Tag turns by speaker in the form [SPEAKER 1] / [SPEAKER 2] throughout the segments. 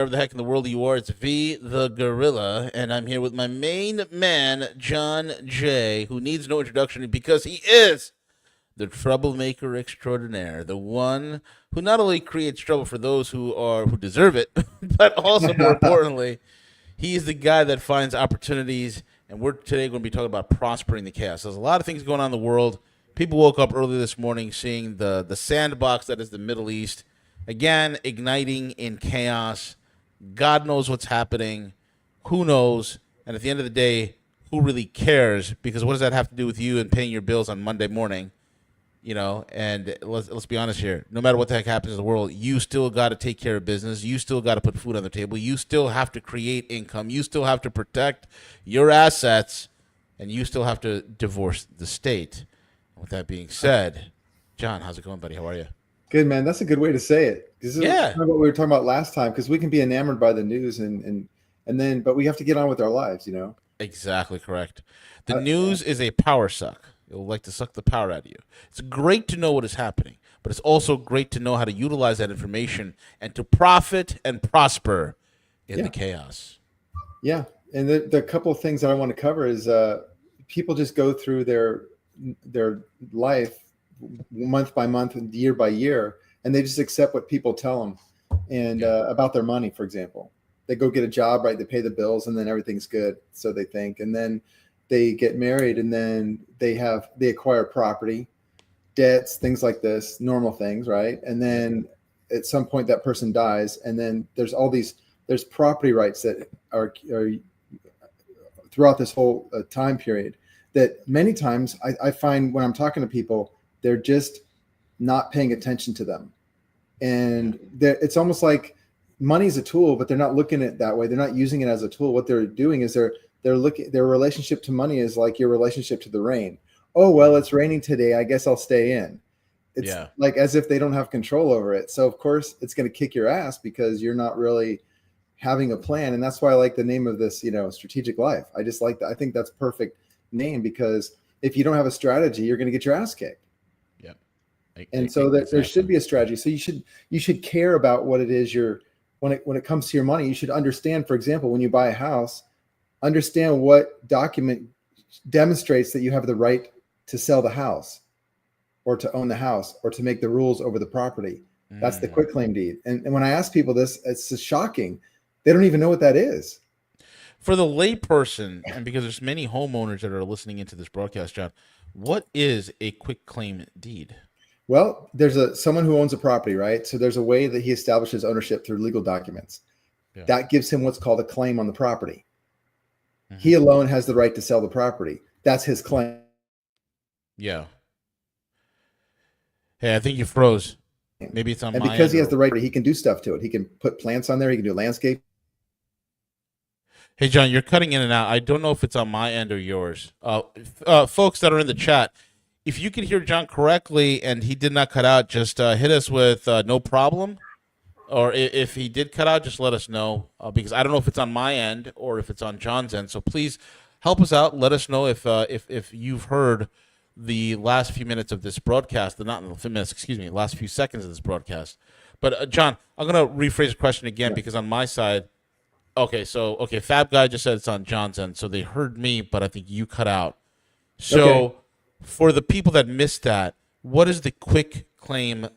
[SPEAKER 1] Wherever the heck in the world you are, it's V the Gorilla, and I'm here with my main man, John J., who needs no introduction because he is the troublemaker extraordinaire, the one who not only creates trouble for those who deserve it, but also more importantly, he is the guy that finds opportunities. And we're today going to be talking about prospering the chaos. There's a lot of things going on in the world. People woke up early this morning seeing the sandbox that is the Middle East again igniting in chaos. God knows what's happening. Who knows? And at the end of the day, who really cares? Because what does that have to do with you and paying your bills on Monday morning? And let's be honest here. No matter what the heck happens in the world, you still got to take care of business. You still got to put food on the table. You still have to create income. You still have to protect your assets, and you still have to divorce the state. With that being said, John, how's it going, buddy? How are you?
[SPEAKER 2] Good, man. That's a good way to say it. This is
[SPEAKER 1] Yeah,
[SPEAKER 2] kind of what we were talking about last time, because we can be enamored by the news but we have to get on with our lives.
[SPEAKER 1] exactly correct. The
[SPEAKER 2] Uh,
[SPEAKER 1] news is a power suck. It will like to suck the power out of you. It's great to know what is happening, but it's also great to know how to utilize that information and to profit and prosper in the
[SPEAKER 2] yeah,
[SPEAKER 1] chaos.
[SPEAKER 2] yeah. And the couple of things that I want to cover is people just go through their life month by month and year by year, and they just accept what people tell them and
[SPEAKER 1] Yeah.
[SPEAKER 2] about their money. For example, they go get a job, right? They pay the bills, and then everything's good, so they think, and then they get married, and then they acquire property, debts, things like this, normal things, right? And
[SPEAKER 1] Yep.
[SPEAKER 2] then at some point that person dies, and then there's property rights that are throughout this whole time period that many times I find when I'm talking to people, they're just not paying attention to them.
[SPEAKER 1] Yeah.
[SPEAKER 2] And it's almost like money is a tool, but they're not looking at it that way. They're not using it as a tool. What they're doing is they're looking, their relationship to money is like your relationship to the rain. Oh, well,
[SPEAKER 1] Mm.
[SPEAKER 2] it's raining today. I guess I'll stay in. It's
[SPEAKER 1] Yeah.
[SPEAKER 2] like as if they don't have control over it. So of course it's going to kick your ass because you're not really having a plan. And that's why I like the name of this, strategic life. I just like that. I think that's perfect name because if you don't have a strategy, you're going to get your ass kicked.
[SPEAKER 1] Yep.
[SPEAKER 2] And so that there should
[SPEAKER 1] Exactly.
[SPEAKER 2] be a strategy. So you should care about what it is when it comes to your money, you should understand, for example, when you buy a house, understand what document demonstrates that you have the right to sell the house or to own the house or to make the rules over the property. That's the
[SPEAKER 1] Mm.
[SPEAKER 2] quitclaim deed. And when I ask people this, it's just shocking. They don't even know what that is.
[SPEAKER 1] For the layperson, and because there's many homeowners that are listening into this broadcast, John, what is a quick claim deed?
[SPEAKER 2] Well, there's someone who owns a property, right? So there's a way that he establishes ownership through legal documents.
[SPEAKER 1] Yeah.
[SPEAKER 2] That gives him what's called a claim on the property.
[SPEAKER 1] Hmm.
[SPEAKER 2] He alone has the right to sell the property. That's his claim.
[SPEAKER 1] Yeah. Hey, I think you froze. Maybe it's on
[SPEAKER 2] And
[SPEAKER 1] my
[SPEAKER 2] because
[SPEAKER 1] end
[SPEAKER 2] he has
[SPEAKER 1] or.
[SPEAKER 2] the right, he can do stuff to it. He can put plants on there. He can do landscape.
[SPEAKER 1] Hey, John, you're cutting in and out. I don't know if it's on my end or yours. Folks that are in the chat, if you can hear John correctly and he did not cut out, just hit us with no problem. Or if he did cut out, just let us know because I don't know if it's on my end or if it's on John's end. So please help us out. Let us know if you've heard the last few minutes of this broadcast, the not few minutes, excuse me, last few seconds of this broadcast. But John, I'm gonna rephrase the question again
[SPEAKER 2] Yeah.
[SPEAKER 1] because on my side, okay, Fab Guy just said it's on John's end, so they heard me, but I think you cut out.
[SPEAKER 2] Okay.
[SPEAKER 1] So for the people that missed that, what is the quick claim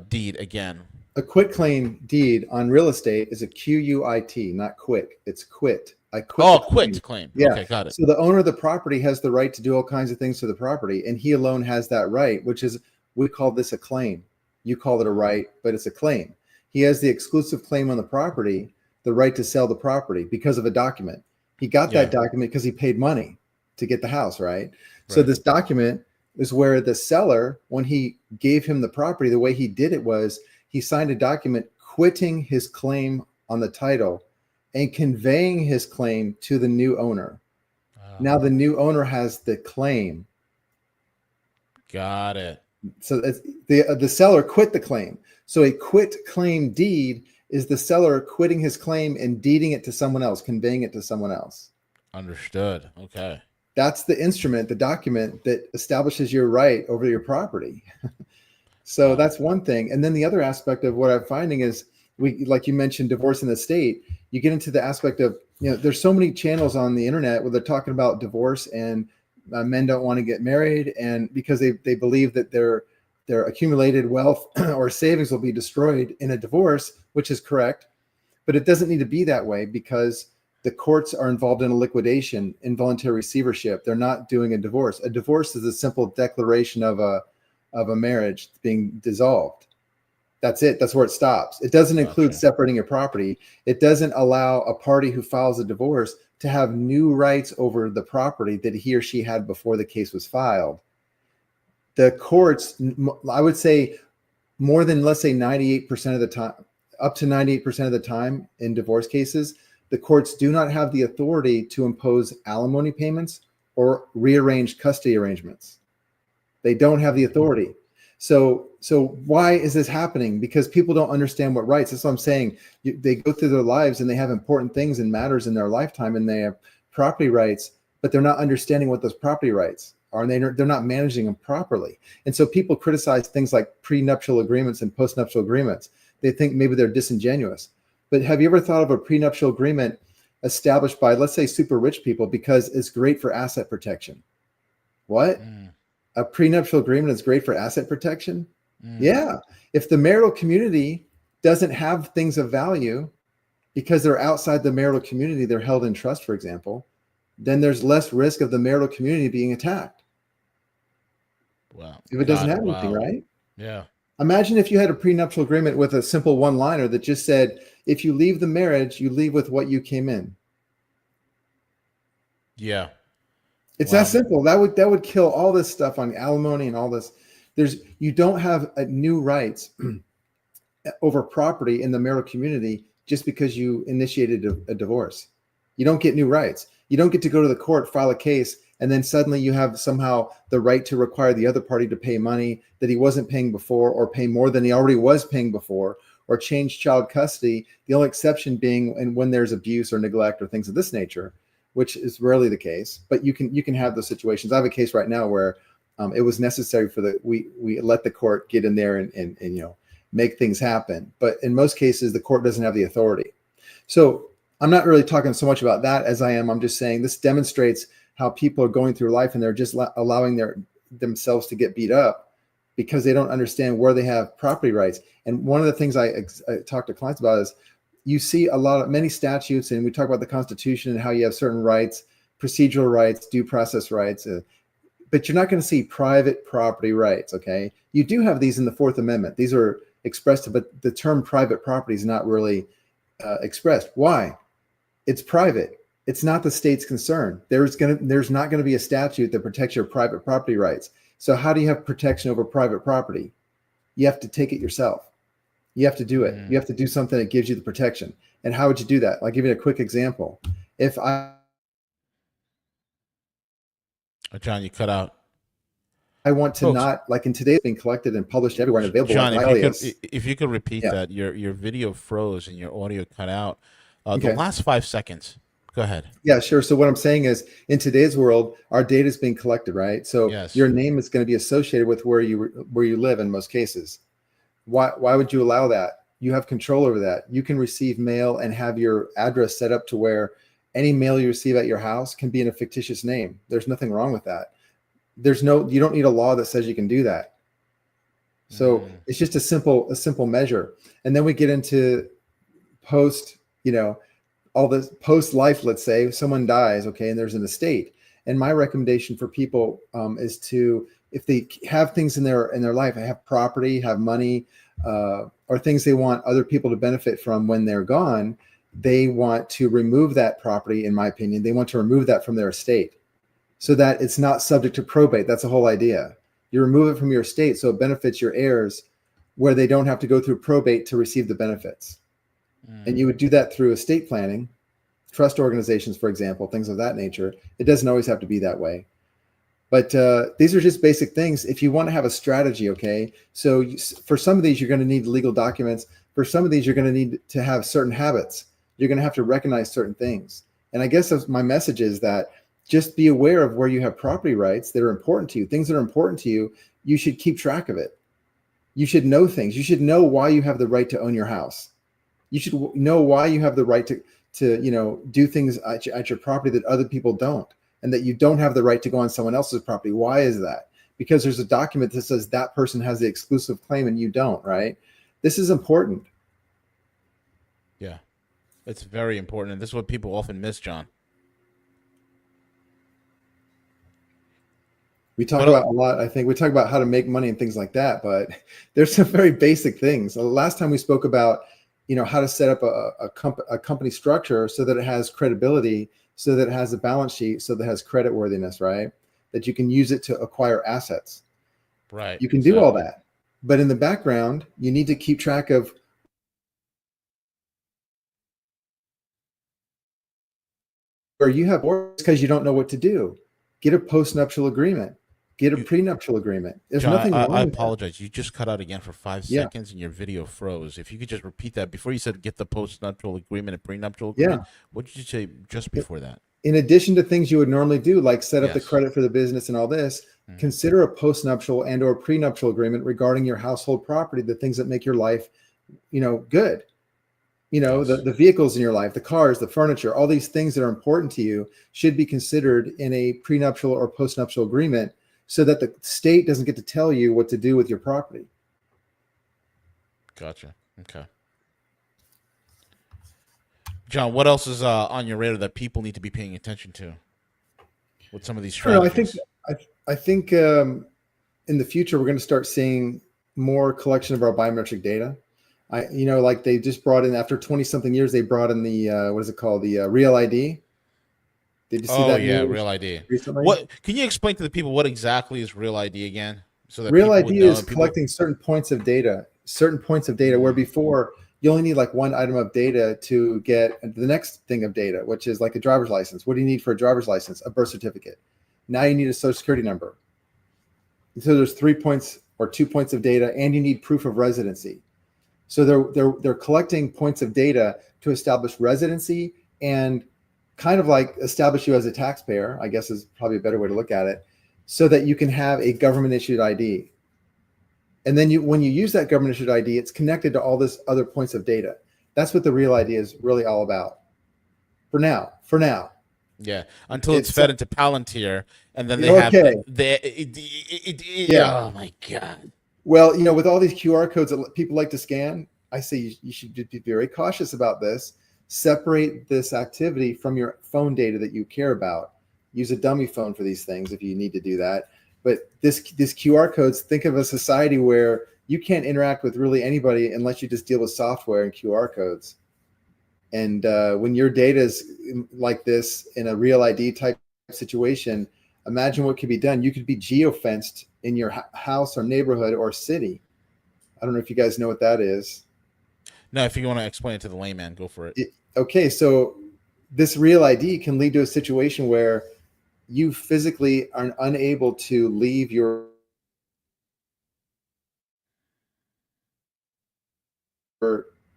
[SPEAKER 1] deed again?
[SPEAKER 2] A quit claim deed on real estate is a QUIT, not quick. It's quit. I quit the
[SPEAKER 1] Oh,
[SPEAKER 2] claim.
[SPEAKER 1] quit claim.
[SPEAKER 2] Yeah.
[SPEAKER 1] Okay, got it.
[SPEAKER 2] So the owner of the property has the right to do all kinds of things to the property, and he alone has that right, which is, we call this a claim. You call it a right, but it's a claim. He has the exclusive claim on the property, the right to sell the property because of a document. He got
[SPEAKER 1] Yeah,
[SPEAKER 2] that document because he paid money to get the house, right? So
[SPEAKER 1] right.
[SPEAKER 2] this document is where the seller, when he gave him the property, the way he did it was he signed a document quitting his claim on the title and conveying his claim to the new owner. Now the new owner has the claim.
[SPEAKER 1] Got it.
[SPEAKER 2] So it's the seller quit the claim. So a quit claim deed is the seller quitting his claim and deeding it to someone else, conveying it to someone else.
[SPEAKER 1] Understood. Okay.
[SPEAKER 2] That's the instrument, the document that establishes your right over your property. So
[SPEAKER 1] Wow.
[SPEAKER 2] that's one thing. And then the other aspect of what I'm finding is like you mentioned, divorce in the state, you get into the aspect of, there's so many channels on the internet where they're talking about divorce, and men don't want to get married, and because they believe that their accumulated wealth or savings will be destroyed in a divorce, which is correct. But it doesn't need to be that way, because the courts are involved in a liquidation, involuntary receivership. They're not doing a divorce. A divorce is a simple declaration of a marriage being dissolved. That's it. That's where it stops. It doesn't include separating your property. It doesn't allow a party who files a divorce to have new rights over the property that he or she had before the case was filed. The courts, I would say, more than, let's say, 98% of the time, up to 98% of the time in divorce cases, the courts do not have the authority to impose alimony payments or rearrange custody arrangements. They don't have the authority. So why is this happening? Because people don't understand what rights. That's what I'm saying. They go through their lives and they have important things and matters in their lifetime, and they have property rights, but they're not understanding what those property rights are, and they're not managing them properly. And so people criticize things like prenuptial agreements and postnuptial agreements. They think maybe they're disingenuous. But have you ever thought of a prenuptial agreement established by, let's say, super rich people because it's great for asset protection? What? A prenuptial agreement is great for asset protection? Yeah. If the marital community doesn't have things of value because they're outside the marital community, they're held in trust, for example, then there's less risk of the marital community being attacked.
[SPEAKER 1] Wow.
[SPEAKER 2] If it doesn't have anything, right?
[SPEAKER 1] Yeah.
[SPEAKER 2] Imagine if you had a prenuptial agreement with a simple one-liner that just said, if you leave the marriage, you leave with what you came in.
[SPEAKER 1] Yeah.
[SPEAKER 2] It's that simple. That would kill all this stuff on alimony and all this. You don't have new rights over property in the marital community just because you initiated a divorce. You don't get new rights. You don't get to go to the court, file a case, and then suddenly you have somehow the right to require the other party to pay money that he wasn't paying before, or pay more than he already was paying before, or change child custody. The only exception being when there's abuse or neglect or things of this nature, which is rarely the case. But you can have those situations. I have a case right now where it was necessary for we let the court get in there and make things happen. But in most cases, the court doesn't have the authority. So I'm not really talking so much about that as I'm just saying this demonstrates how people are going through life and they're just allowing themselves to get beat up because they don't understand where they have property rights. And one of the things I talk to clients about is you see many statutes, and we talk about the Constitution and how you have certain rights, procedural rights, due process rights, but you're not going to see private property rights. Okay. You do have these in the Fourth Amendment. These are expressed, but the term private property is not really expressed. Why? It's private. It's not the state's concern. There's not going to be a statute that protects your private property rights. So how do you have protection over private property? You have to take it yourself. You have to do it. You have to do something that gives you the protection. And how would you do that? I'll give you a quick example. If
[SPEAKER 1] John, you cut out.
[SPEAKER 2] I want to not, like in today, being collected and published everywhere and available.
[SPEAKER 1] John, if you could repeat that, your video froze and your audio cut out. The last 5 seconds. Go ahead. Yeah, sure. So what I'm saying is, in today's world, our data is being collected, right? So your name is going to be associated with where you live in most cases. Why would you allow that? You have control over that. You can receive mail and have your address set up to where any mail you receive at your house can be in a fictitious name. There's nothing wrong with that. You don't need a law that says you can do that. So it's just a simple measure. And then we get into all this post life. Let's say someone dies, okay, and there's an estate. And my recommendation for people is to, if they have things in their life, have property, have money, or things they want other people to benefit from when they're gone, they want to remove that property. In my opinion, they want to remove that from their estate so that it's not subject to probate. That's the whole idea. You remove it from your estate so it benefits your heirs, where they don't have to go through probate to receive the benefits. And you would do that through estate planning, trust organizations, for example, things of that nature. It doesn't always have to be that way. But these are just basic things. If you want to have a strategy, okay, so for some of these, you're going to need legal documents. For some of these, you're going to need to have certain habits. You're going to have to recognize certain things. And I guess my message is that just be aware of where you have property rights that are important to you. Things that are important to you, you should keep track of it. You should know things. You should know why you have the right to own your house.
[SPEAKER 2] You should know why you have the right to do things at your property that other people don't, and that you don't have the right to go on someone else's property. Why is that? Because there's a document that says that person has the exclusive claim and you don't, right? This is important.
[SPEAKER 1] Yeah, it's very important, and this is what people often miss, John.
[SPEAKER 2] We talk
[SPEAKER 1] But
[SPEAKER 2] about a lot. I think we talk about how to make money and things like that, but there's some very basic things. The last time we spoke about, how to set up a company structure so that it has credibility, so that it has a balance sheet, so that it has credit worthiness, right? That you can use it to acquire assets.
[SPEAKER 1] right,
[SPEAKER 2] You can do all that, but in the background, you need to keep track of where you have because you don't know what to do. Get a postnuptial agreement. Get a prenuptial agreement. There's
[SPEAKER 1] John,
[SPEAKER 2] nothing wrong
[SPEAKER 1] I
[SPEAKER 2] with that.
[SPEAKER 1] apologize. You just cut out again for 5 seconds, and your video froze. If you could just repeat that before you said get the postnuptial agreement and prenuptial agreement.
[SPEAKER 2] Yeah.
[SPEAKER 1] What did you say just before that?
[SPEAKER 2] In addition to things you would normally do, like set up the
[SPEAKER 1] Yes.
[SPEAKER 2] credit for the business and all this, consider a postnuptial and or prenuptial agreement regarding your household property, the things that make your life, good.
[SPEAKER 1] Yes.
[SPEAKER 2] The vehicles in your life, the cars, the furniture, all these things that are important to you should be considered in a prenuptial or postnuptial agreement so that the state doesn't get to tell you what to do with your property.
[SPEAKER 1] Gotcha. Okay. John, what else is on your radar that people need to be paying attention to with some of these strategies?
[SPEAKER 2] I think in the future we're going to start seeing more collection of our biometric data. Like they just brought in after 20 something years, they brought in the what is it called, the Real ID. Did you see that?
[SPEAKER 1] Yeah, Real ID.
[SPEAKER 2] Recently?
[SPEAKER 1] What can you explain to the people what exactly is Real ID again? So that
[SPEAKER 2] Real
[SPEAKER 1] people
[SPEAKER 2] ID
[SPEAKER 1] would know
[SPEAKER 2] is collecting certain points of data, where before you only need like one item of data to get the next thing of data, which is like a driver's license. What do you need for a driver's license? A birth certificate. Now you need a social security number. So there's 3 points or 2 points of data, and you need proof of residency. So they're collecting points of data to establish residency and kind of like establish you as a taxpayer, I guess is probably a better way to look at it, so that you can have a government issued ID. And then when you use that government issued ID, it's connected to all this other points of data. That's what the Real ID is really all about. For now.
[SPEAKER 1] Yeah, until it's fed into Palantir, and then they have oh my God.
[SPEAKER 2] Well, with all these QR codes that people like to scan, I say you should be very cautious about this. Separate this activity from your phone data that you care about. Use a dummy phone for these things if you need to do that. But this QR codes, think of a society where you can't interact with really anybody unless you just deal with software and QR codes. And when your data is like this in a Real ID type situation, imagine what could be done. You could be geofenced in your house or neighborhood or city. I don't know if you guys know what that is.
[SPEAKER 1] No, if you want to explain it to the layman, go for it.
[SPEAKER 2] Okay, so this Real ID can lead to a situation where you physically are unable to leave your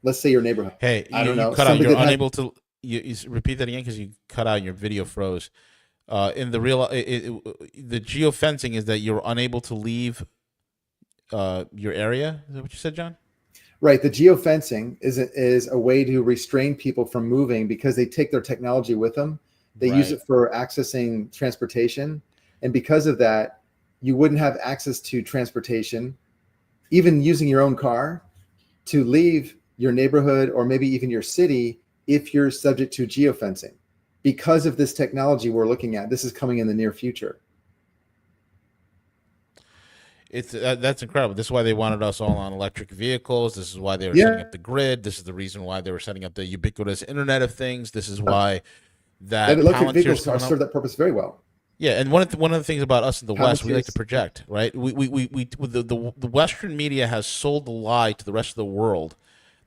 [SPEAKER 2] let's say your neighborhood.
[SPEAKER 1] Hey,
[SPEAKER 2] I don't know.
[SPEAKER 1] You cut out. You're unable to. You repeat that again because you cut out and your video froze. In the the geofencing is that you're unable to leave your area. Is that what you said, John?
[SPEAKER 2] Right. The geofencing is a way to restrain people from moving because they take their technology with them. They use it for accessing transportation. And because of that, you wouldn't have access to transportation, even using your own car, to leave your neighborhood or maybe even your city if you're subject to geofencing. Because of this technology we're looking at, this is coming in the near future.
[SPEAKER 1] That's incredible. This is why they wanted us all on electric vehicles. This is why they were setting up the grid. This is the reason why they were setting up the ubiquitous Internet of Things. This is why that
[SPEAKER 2] electric vehicles serve that purpose very well.
[SPEAKER 1] Yeah, and one of the things about us in the West, we like to project, right? The Western media has sold the lie to the rest of the world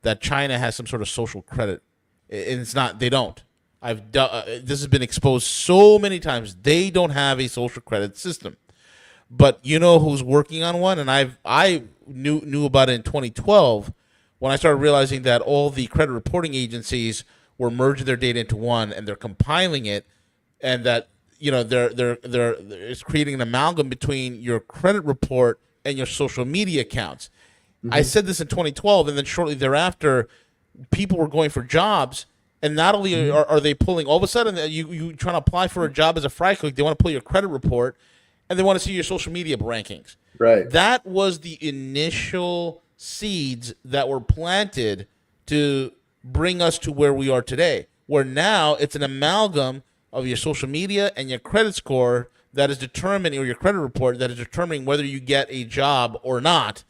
[SPEAKER 1] that China has some sort of social credit, and it's not. They don't. This has been exposed so many times. They don't have a social credit system. But you know who's working on one, and I knew about it in 2012 when I started realizing that all the credit reporting agencies were merging their data into one, and they're compiling it, and that it's creating an amalgam between your credit report and your social media accounts. Mm-hmm. I said this in 2012, and then shortly thereafter, people were going for jobs, and not only are they pulling, all of a sudden you trying to apply for a job as a fry cook, they want to pull your credit report, and they want to see your social media rankings.
[SPEAKER 2] Right.
[SPEAKER 1] That was the initial seeds that were planted to bring us to where we are today, where now it's an amalgam of your social media and your credit score that is determining, or your credit report that is determining whether you get a job or not.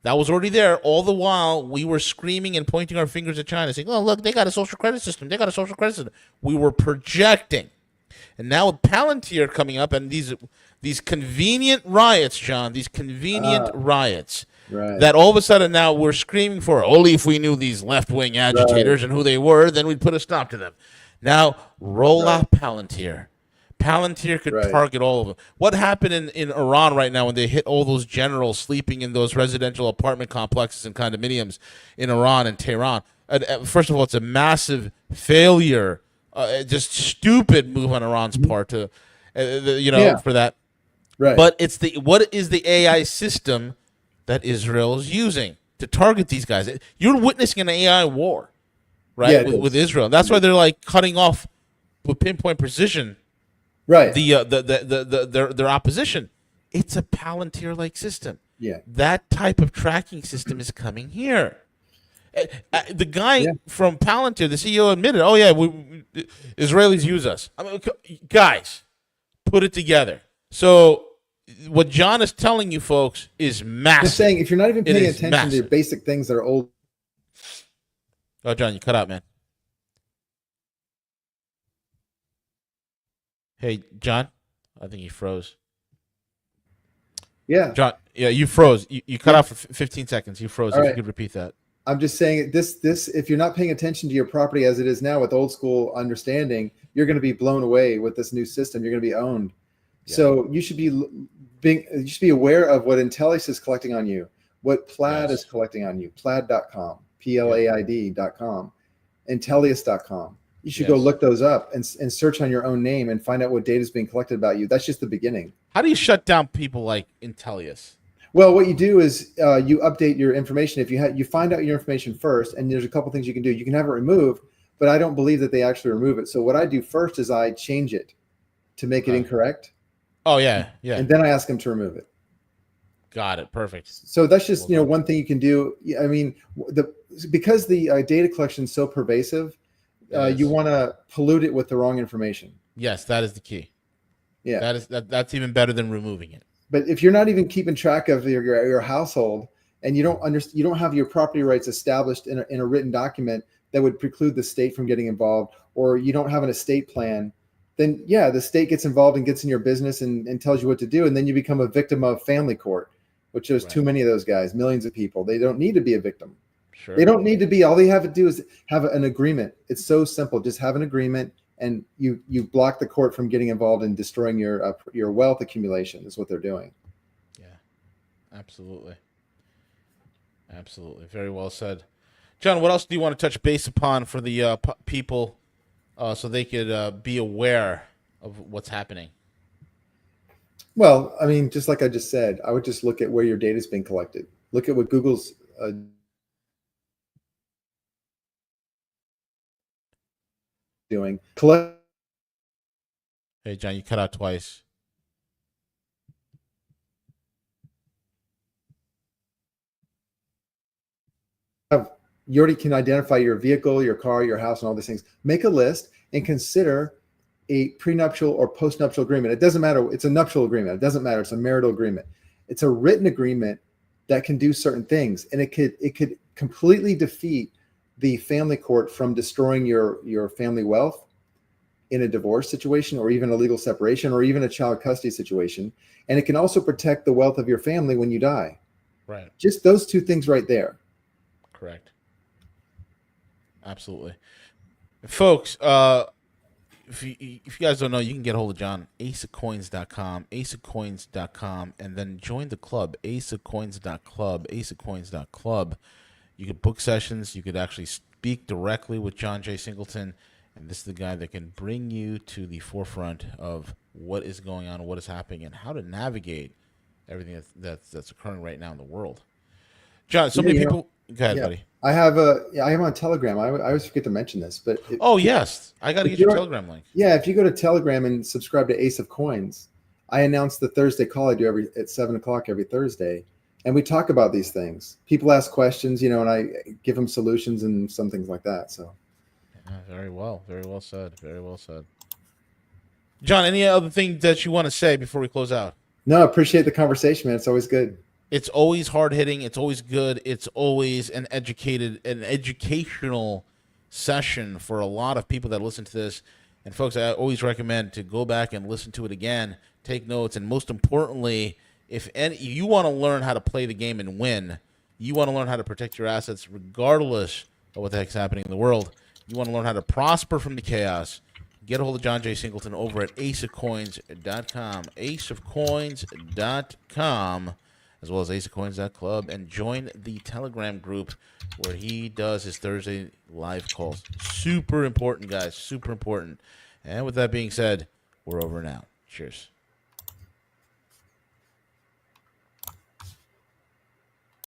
[SPEAKER 1] That was already there. All the while, we were screaming and pointing our fingers at China, saying, "Oh, look, they got a social credit system. They got a social credit system." We were projecting. And now with Palantir coming up and these convenient riots, John, these convenient riots,
[SPEAKER 2] Right.
[SPEAKER 1] that all of a sudden now we're screaming for, only if we knew these left-wing agitators and who they were, then we'd put a stop to them. Now, roll out Palantir. Palantir could target all of them. What happened in Iran right now when they hit all those generals sleeping in those residential apartment complexes and condominiums in Iran and Tehran? First of all, it's a massive failure, just stupid move on Iran's part to, for that.
[SPEAKER 2] Right.
[SPEAKER 1] But what is the AI system that Israel is using to target these guys? You're witnessing an AI war, right? With Israel. That's why they're like cutting off with pinpoint precision.
[SPEAKER 2] Right.
[SPEAKER 1] Their opposition. It's a Palantir-like system.
[SPEAKER 2] Yeah.
[SPEAKER 1] That type of tracking system is coming here. The guy from Palantir, the CEO, admitted, "Oh yeah, Israelis use us." I mean, guys, put it together. So what John is telling you folks is massive.
[SPEAKER 2] Just saying, if you're not even paying attention to basic things that are old.
[SPEAKER 1] Oh, John, you cut out, man. Hey, John, I think he froze.
[SPEAKER 2] Yeah.
[SPEAKER 1] John, yeah, you froze. You cut out for 15 seconds. You froze. If you could repeat that.
[SPEAKER 2] I'm just saying this, if you're not paying attention to your property as it is now with old school understanding, you're going to be blown away with this new system. You're going to be owned. Yeah. So you should be aware of what Intellis is collecting on you, what Plaid is collecting on you, plaid.com, plaid.com, Intellius.com. You should go look those up and search on your own name and find out what data is being collected about you. That's just the beginning.
[SPEAKER 1] How do you shut down people like Intellius?
[SPEAKER 2] Well, what you do is you update your information. If you find out your information first, and there's a couple things you can do. You can have it removed, but I don't believe that they actually remove it. So what I do first is I change it to make it incorrect.
[SPEAKER 1] Oh yeah.
[SPEAKER 2] And then I ask them to remove it.
[SPEAKER 1] Got it. Perfect.
[SPEAKER 2] So that's just one thing you can do. I mean, because the data collection is so pervasive, you want to pollute it with the wrong information.
[SPEAKER 1] Yes, that is the key.
[SPEAKER 2] Yeah,
[SPEAKER 1] that's even better than removing it.
[SPEAKER 2] But if you're not even keeping track of your household, and you don't have your property rights established in a written document that would preclude the state from getting involved, or you don't have an estate plan, then the state gets involved and gets in your business and tells you what to do, and then you become a victim of family court, which there's too many of those guys, millions of people. They don't need to be a victim.
[SPEAKER 1] Sure.
[SPEAKER 2] They don't need to be. All they have to do is have an agreement. It's so simple. Just have an agreement, and you block the court from getting involved in destroying your wealth accumulation. Is what they're doing.
[SPEAKER 1] Yeah, absolutely. Very well said, John. What else do you want to touch base upon for the people, so they could be aware of what's happening?
[SPEAKER 2] Well, I mean, just like I just said, I would just look at where your data is being collected. Look at what Google's doing.
[SPEAKER 1] Hey, John, you cut out twice.
[SPEAKER 2] You already can identify your vehicle, your car, your house, and all these things. Make a list and consider a prenuptial or postnuptial agreement. It doesn't matter. It's a nuptial agreement. It doesn't matter. It's a marital agreement. It's a written agreement that can do certain things, and it could completely defeat the family court from destroying your family wealth in a divorce situation, or even a legal separation, or even a child custody situation. And it can also protect the wealth of your family when you die.
[SPEAKER 1] Right.
[SPEAKER 2] Just those two things right there.
[SPEAKER 1] Correct. Absolutely. Folks, if you guys don't know, you can get a hold of John, aceofcoins.com, aceofcoins.com, and then join the club, aceofcoins.club. You could book sessions. You could actually speak directly with John J. Singleton, and this is the guy that can bring you to the forefront of what is going on, what is happening, and how to navigate everything that's occurring right now in the world. John, so many people. Go ahead,
[SPEAKER 2] Yeah,
[SPEAKER 1] buddy.
[SPEAKER 2] I am on Telegram. I always forget to mention this, but
[SPEAKER 1] Oh yes, I got to
[SPEAKER 2] if
[SPEAKER 1] get your
[SPEAKER 2] you're
[SPEAKER 1] Telegram link.
[SPEAKER 2] yeah, if you go to Telegram and subscribe to Ace of Coins, I announce the Thursday call I do every at 7 o'clock every Thursday, and we talk about these things. People ask questions, and I give them solutions and some things like that. So
[SPEAKER 1] Yeah, very well said, very well said. John, any other thing that you want to say before we close out?
[SPEAKER 2] no, I appreciate the conversation, man. It's always good.
[SPEAKER 1] It's always hard hitting. It's always good. It's always an educational session for a lot of people that listen to this. And folks, I always recommend to go back and listen to it again, take notes, and most importantly, if you want to learn how to play the game and win, you want to learn how to protect your assets regardless of what the heck's happening in the world. You want to learn how to prosper from the chaos. Get a hold of John J. Singleton over at aceofcoins.com, aceofcoins.com, as well as aceofcoins.club, and join the Telegram group where he does his Thursday live calls. Super important, guys. Super important. And with that being said, we're over and out. Cheers.